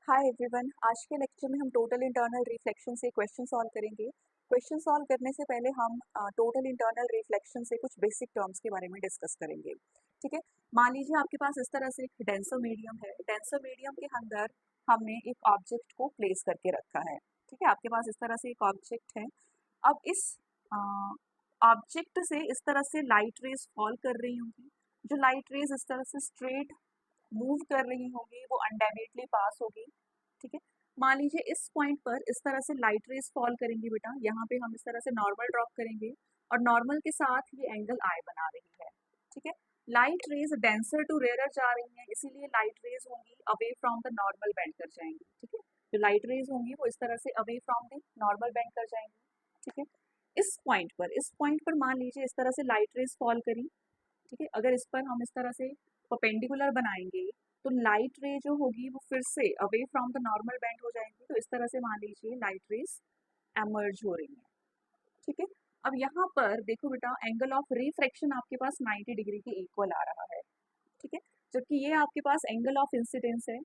Hi everyone, आज के lecture में हम टोटल इंटरनल रिफ्लेक्शन से क्वेश्चन सॉल्व करेंगे। क्वेश्चन सॉल्व करने से पहले हम टोटल इंटरनल रिफ्लेक्शन से कुछ बेसिक टर्म्स के बारे में डिस्कस करेंगे। ठीक है, मान लीजिए आपके पास इस तरह से एक डेंसर मीडियम है। डेंसर मीडियम के अंदर हमने एक ऑब्जेक्ट को प्लेस करके रखा है। ठीक है, आपके पास इस तरह से एक ऑब्जेक्ट है। अब इस ऑब्जेक्ट से इस तरह से लाइट रेज फॉल कर रही होंगी। जो लाइट रेज इस तरह से स्ट्रेट मूव कर रही होंगी वो अनडैमेजली पास होगी। ठीक है, मान लीजिए इस पॉइंट पर इस तरह से लाइट रेज फॉल करेंगी बेटा। यहाँ पे हम इस तरह से नॉर्मल ड्रॉप करेंगे और नॉर्मल के साथ ये एंगल आई बना रही है। ठीक है, light rays denser to rarer जा रही हैं, इसीलिए लाइट रेज होंगी away from the normal bend कर जाएंगी। ठीक है, जो लाइट रेज होंगी वो इस तरह से away from the normal bend कर जाएंगी। ठीक है, इस पॉइंट पर मान लीजिए इस तरह से लाइट रेज फॉल करी। ठीक है, अगर इस पर हम इस तरह से परपेंडिकुलर बनाएंगे तो लाइट रे जो होगी वो फिर से away from the normal bend हो जाएंगी। तो इस तरह से मान लीजिए लाइट रेज एमर्ज हो रही है। ठीक है, अब यहाँ पर देखो बेटा, एंगल ऑफ रिफ्रैक्शन आपके पास 90 डिग्री के इक्वल आ रहा है। ठीक है, जबकि ये आपके पास एंगल ऑफ इंसिडेंस है।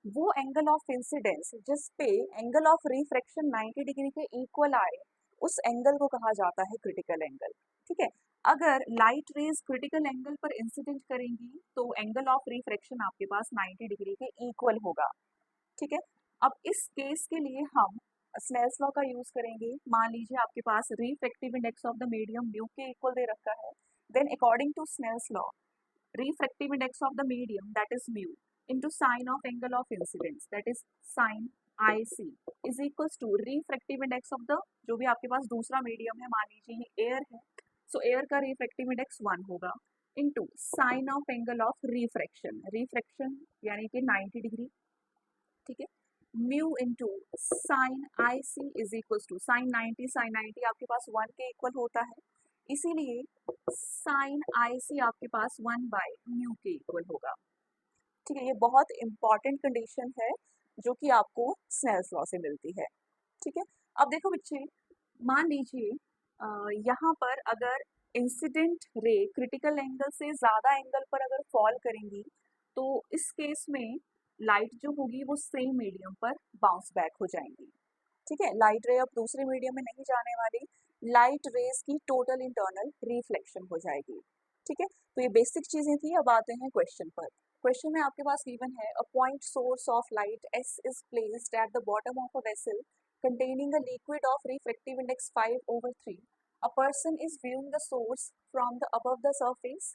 वो एंगल ऑफ इंसिडेंस जिस पे एंगल ऑफ रिफ्रैक्शन 90 डिग्री के इक्वल आए, उस एंगल को कहा जाता है क्रिटिकल एंगल। ठीक है, अगर लाइट रेज क्रिटिकल एंगल पर इंसिडेंट करेंगी तो एंगल ऑफ रिफ्रैक्शन आपके पास 90 डिग्री के इक्वल होगा। ठीक है, अब इस केस के लिए हम स्नेल्स लॉ का यूज करेंगे। मान लीजिए आपके पास refractive index of the medium mu के इक्वल दे रखा है। Then according to Snell's law, refractive index of the medium, that is mu, into sine of angle of incidence, that is sine IC, is equals to refractive index of the, जो भी आपके पास दूसरा medium है, मान लीजिए ये air है, so air का रिफ्रैक्टिव इंडेक्स 1 होगा, into sine of angle of refraction, refraction यानी कि 90 डिग्री। ठीक है, mu into sine I C is equals to sine 90 आपके पास 1 के इक्वल होता है, इसीलिए साइन आई सी आपके पास 1 बाय म्यू के इक्वल होगा। ठीक है, ये बहुत इंपॉर्टेंट कंडीशन है जो कि आपको स्नेल्स लॉ से मिलती है। ठीक है, अब देखो बच्चे, मान लीजिए यहाँ पर अगर इंसिडेंट रे क्रिटिकल एंगल से ज़्यादा एंगल पर अगर फॉल करेंगी तो इस केस में लाइट जो होगी वो सेम मीडियम पर बाउंस बैक हो जाएंगी। ठीक है, लाइट रे अब दूसरे मीडियम में नहीं जाने वाली, लाइट रेज की टोटल इंटरनल रिफ्लेक्शन हो जाएगी। ठीक है, तो ये बेसिक चीजें थी। अब आते हैं क्वेश्चन पर। क्वेश्चन में आपके पास गिवन है, a point source of light S is placed at the bottom of a vessel containing a liquid of refractive index 5/3. A person is viewing the source from the above the surface.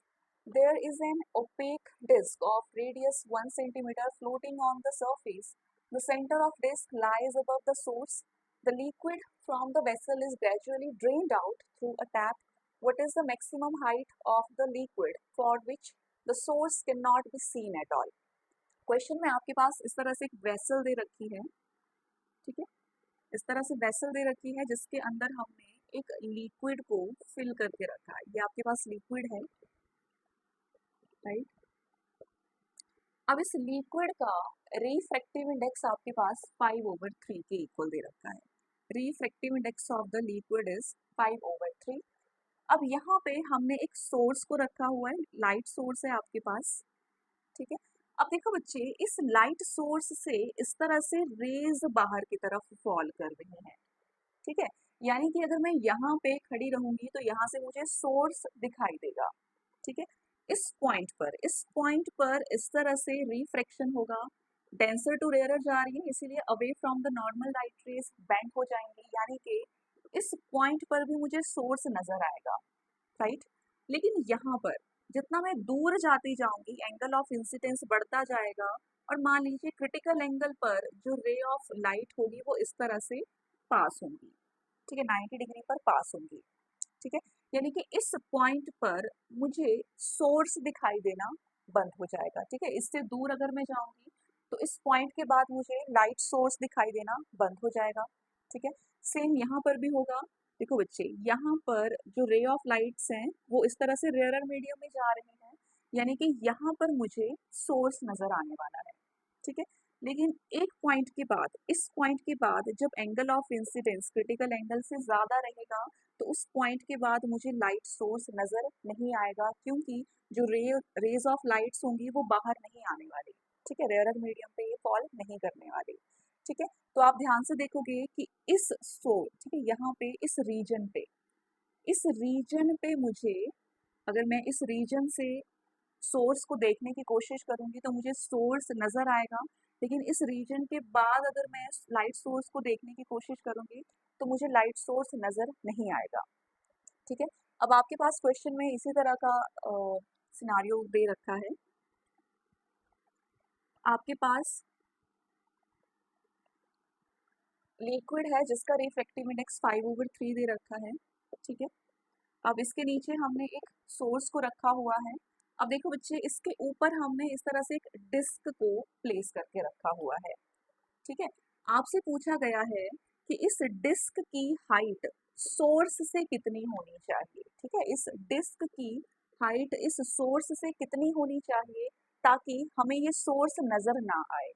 There is an opaque disc of radius 1 centimeter floating on the surface. The center of disc lies above the source. The liquid from the vessel is gradually drained out through a tap. What is the maximum height of the liquid for which the source cannot be seen at all? Question में आपके पास इस तरह से एक vessel दे रखी है। ठीक है, इस तरह से वेसल दे रखी है जिसके अंदर हमने एक लिक्विड को फिल करके रखा है। ये आपके पास लिक्विड है, राइट। अब इस लिक्विड का रिफ्रैक्टिव इंडेक्स आपके पास 5/3 के इक्वल दे रखा है। Refractive index of the liquid is 5/3। अब यहाँ पे हमने एक सोर्स को रखा हुआ है, लाइट सोर्स है आपके पास। ठीक है, अब देखो बच्चे, इस लाइट सोर्स से इस तरह से रेज बाहर की तरफ फॉल कर रही हैं। ठीक है, यानी कि अगर मैं यहाँ पे खड़ी रहूंगी तो यहाँ से मुझे सोर्स दिखाई देगा। ठीक है, इस पॉइंट पर इस तरह से रिफ्रैक्शन होगा, डेंसर टू रेयर जा रही है, इसीलिए away from the normal light rays bend हो जाएंगी, यानी कि इस पॉइंट पर भी मुझे सोर्स नजर आएगा, राइट। लेकिन यहाँ पर जितना मैं दूर जाती जाऊंगी एंगल ऑफ इंसिडेंस बढ़ता जाएगा, और मान लीजिए क्रिटिकल एंगल पर जो रे ऑफ लाइट होगी वो इस तरह से पास होंगी। ठीक है, 90 डिग्री पर पास होंगी। ठीक है, यानी कि इस पॉइंट पर मुझे सोर्स दिखाई देना बंद हो जाएगा। ठीक है, इससे दूर अगर मैं जाऊंगी तो इस पॉइंट के बाद मुझे लाइट सोर्स दिखाई देना बंद हो जाएगा। ठीक है, सेम यहाँ पर भी होगा। देखो बच्चे, यहाँ पर जो रे ऑफ लाइट्स हैं वो इस तरह से रेयरर मीडियम में जा रहे हैं, यानी कि यहाँ पर मुझे सोर्स नजर आने वाला है। ठीक है, लेकिन एक पॉइंट के बाद, इस पॉइंट के बाद जब angle of incidence critical angle से ज़्यादा रहेगा तो उस पॉइंट के बाद मुझे लाइट सोर्स नज़र नहीं आएगा, क्योंकि जो रेज ऑफ लाइट्स होंगी वो बाहर नहीं आने वाली। ठीक है, रेयरर मीडियम पे ये फॉल नहीं करने वाली। ठीक है, तो आप ध्यान से देखोगे कि इस ठीक है, यहाँ पे इस रीजन पे मुझे, अगर मैं इस रीजन से सोर्स को देखने की कोशिश करूंगी तो मुझे सोर्स नजर आएगा, लेकिन इस रीजन के बाद अगर मैं लाइट सोर्स को देखने की कोशिश करूंगी तो मुझे लाइट सोर्स नजर नहीं आएगा। ठीक है, अब आपके पास क्वेश्चन में इसी तरह का सिनारियो दे रखा है। आपके पास लिक्विड है जिसका रिफ्रैक्टिव इंडेक्स 5/3 दे रखा है। ठीक है, अब इसके नीचे हमने एक सोर्स को रखा हुआ है। अब देखो बच्चे, इसके ऊपर हमने इस तरह से एक डिस्क को प्लेस करके रखा हुआ है। ठीक है, आपसे पूछा गया है कि इस डिस्क की हाइट सोर्स से कितनी होनी चाहिए। ठीक है, इस डिस्क की हाइट इस सोर्स से कितनी होनी चाहिए ताकि हमें ये सोर्स नजर ना आए।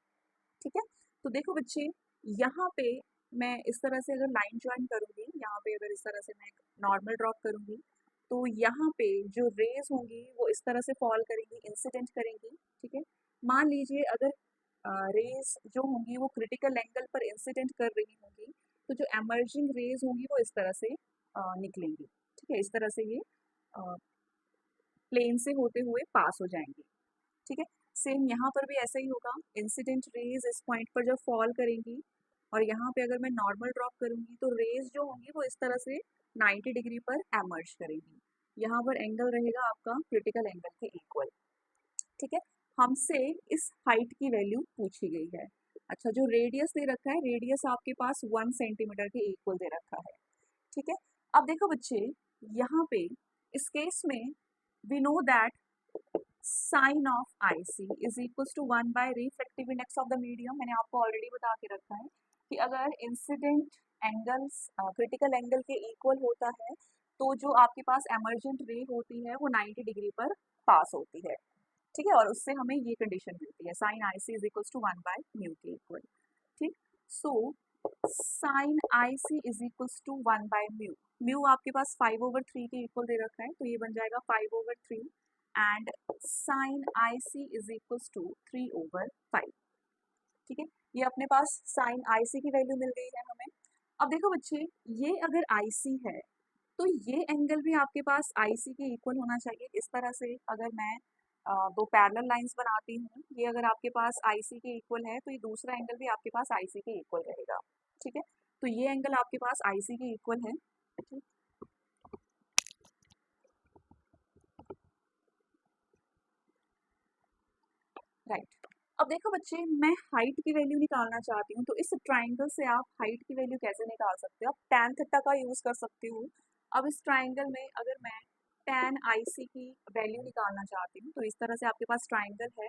ठीक है, तो देखो बच्चे, यहाँ पे मैं इस तरह से अगर लाइन ज्वाइन करूंगी, यहाँ पे अगर इस तरह से मैं नॉर्मल ड्रॉप करूंगी तो यहाँ पे जो रेज होंगी वो इस तरह से फॉल करेंगी, इंसिडेंट करेंगी। ठीक है, मान लीजिए अगर रेज जो होंगी वो क्रिटिकल एंगल पर इंसिडेंट कर रही होंगी तो जो एमर्जिंग रेज होंगी वो इस तरह से निकलेंगी। ठीक है, इस तरह से ये प्लेन से होते हुए पास हो जाएंगी। ठीक है, सेम यहाँ पर भी ऐसा ही होगा, इंसिडेंट रेज इस पॉइंट पर जब फॉल करेंगी और यहाँ पे अगर मैं नॉर्मल ड्रॉप करूंगी तो रेज जो होंगी वो इस तरह से 90 डिग्री पर एमर्ज करेंगी। यहाँ पर एंगल रहेगा आपका क्रिटिकल एंगल के इक्वल। ठीक है, हमसे इस हाइट की वैल्यू पूछी गई है। अच्छा, जो रेडियस दे रखा है, रेडियस आपके पास 1 सेंटीमीटर के इक्वल दे रखा है। ठीक है, अब देखो बच्चे, यहाँ पे इस केस में we know that sine of I C is equal to 1 by refractive index of the medium. मैंने आपको ऑलरेडी बता के रखा है कि अगर इंसिडेंट एंगल्स क्रिटिकल एंगल के इक्वल होता है तो जो आपके पास एमर्जेंट रे होती है वो 90 डिग्री पर पास होती है। ठीक है, और उससे हमें ये कंडीशन मिलती है, sine I C is equal to 1/μ के इक्वल। ठीक, so sine I C is equal to 1/μ। Mu आपके पास 5/3 के इक्वल दे रखा है तो ये बन जाएगा 5/3 and sine I C is equal to 3/5। ठीक है, ये अपने पास साइन आई सी की वैल्यू मिल गई है हमें। अब देखो बच्चे, ये अगर आई सी है तो ये एंगल भी आपके पास आई सी के इक्वल होना चाहिए। इस तरह से अगर मैं दो पैरेलल लाइंस बनाती हूँ, ये अगर आपके पास आई सी के इक्वल है तो ये दूसरा एंगल भी आपके पास आई सी के इक्वल रहेगा। ठीक है, तो ये एंगल आपके पास आई सी के इक्वल है। ठीक, राइट। अब देखो बच्चे, मैं हाइट की वैल्यू निकालना चाहती हूँ तो इस ट्राइंगल से आप हाइट की वैल्यू कैसे निकाल सकते हो? आप tan थीटा का यूज कर सकते हो। अब इस ट्राइंगल में अगर मैं tan आई सी की वैल्यू निकालना चाहती हूँ तो इस तरह से आपके पास ट्राइंगल है,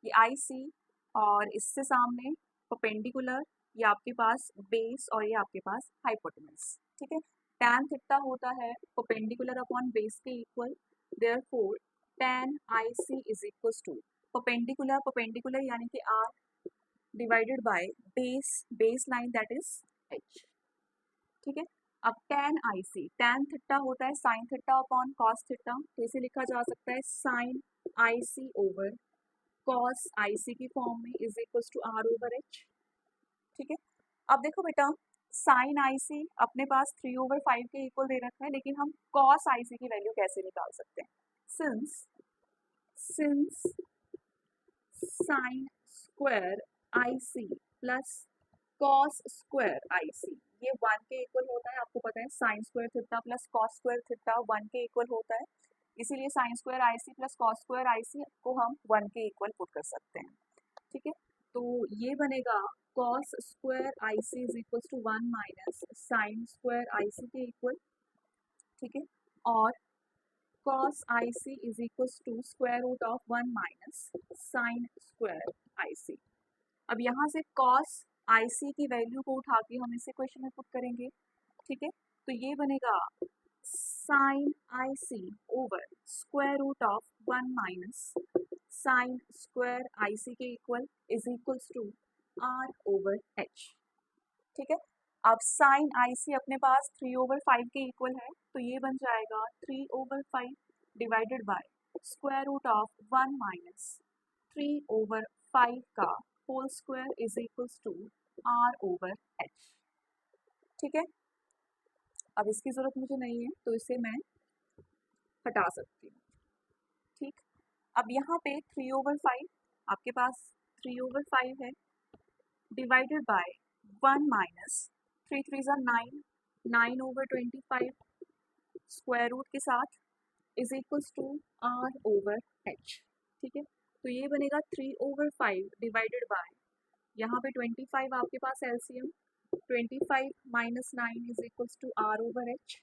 ये आई सी और इससे सामने परपेंडिकुलर, ये आपके पास बेस और ये आपके पास हाइपोटेनस। ठीक है, tan थीटा होता है परपेंडिकुलर अपॉन बेस के equal, therefore tan I C is equal to perpendicular, perpendicular यानी कि R divided by base line that is H. ठीक है, अब tan I C, tan theta होता है sine theta upon cos theta, तो इसे लिखा जा सकता है sine I C over cos I C की फॉर्म में is equal to R over H. ठीक है, अब देखो बेटा, साइन आई सी अपने पास 3/5 के इक्वल दे रखा है, लेकिन हम कॉस आई सी की वैल्यू कैसे निकाल सकते हैं? Since sign square I C plus cos square I सी ये 1 के इक्वल होता है। आपको पता है sine square theta plus cos square theta 1 के इक्वल होता है, इसीलिए sign square I C plus cos square I सी को हम 1 के इक्वल पुट कर सकते हैं। ठीक है, तो ये बनेगा cos square I C is equal to 1 minus sine square I C के इक्वल। ठीक है, और cos IC is equals to square root of 1 minus sin square IC। अब यहाँ से cos IC की वैल्यू को उठा के हम इसे क्वेश्चन में पुट करेंगे। ठीक है, तो ये बनेगा sin IC over square root of 1 minus sin square IC के equal is equals to R over H। ठीक है, अब साइन आई सी अपने पास 3/5 के इक्वल है तो ये बन जाएगा 3/5 divided by square root of 1 minus 3/5 5 का whole square is equals to r over h। ठीक है, अब इसकी ज़रूरत मुझे नहीं है तो इसे मैं हटा सकती हूँ। ठीक, अब यहाँ पे 3/5 आपके पास 3/5 है, डिवाइडेड बाय 1 माइनस 3 3 ज़ा 9, 9/25 स्क्वायर रूट के साथ is equals to r over h। ठीक है, तो ये बनेगा 3/5 डिवाइडेड बाय, यहाँ पे 25 आपके पास LCM, 25 minus 9 is equals to r over h,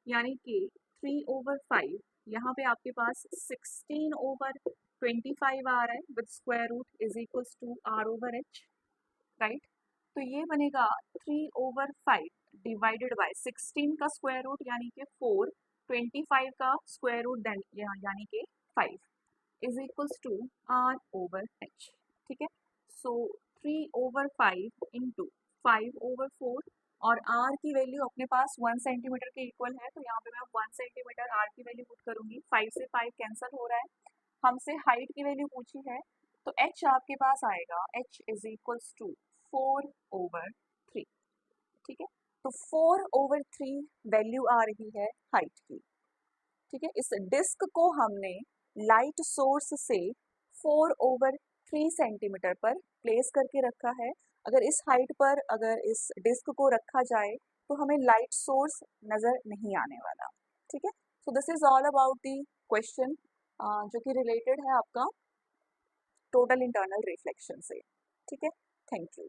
यानी कि 3/5 यहाँ पे आपके पास 16/25 आ रहा है with square root is equals to r over h, right. तो ये बनेगा 3/5 डिवाइडेड बाय 16 का स्क्वायर रूट यानी कि 4, 25 का स्क्वायर रूट देन यानी कि 5 is equals to r over h। ठीक है, सो 3/5 इंटू 5/4 और r की वैल्यू अपने पास 1 सेंटीमीटर के इक्वल है, तो यहाँ पे मैं 1 सेंटीमीटर r की वैल्यू पुट करूंगी। 5 से 5 कैंसिल हो रहा है, हमसे हाइट की वैल्यू पूछी है तो h आपके पास आएगा, h इज इक्वल्स टू 4/3। ठीक है, तो 4/3 वैल्यू आ रही है हाइट की। ठीक है, इस डिस्क को हमने लाइट सोर्स से 4/3 सेंटीमीटर पर प्लेस करके रखा है। अगर इस हाइट पर अगर इस डिस्क को रखा जाए तो हमें लाइट सोर्स नज़र नहीं आने वाला। ठीक है, so this is all about the question जो कि रिलेटेड है आपका टोटल इंटरनल रिफ्लेक्शन से। ठीक है, थैंक यू।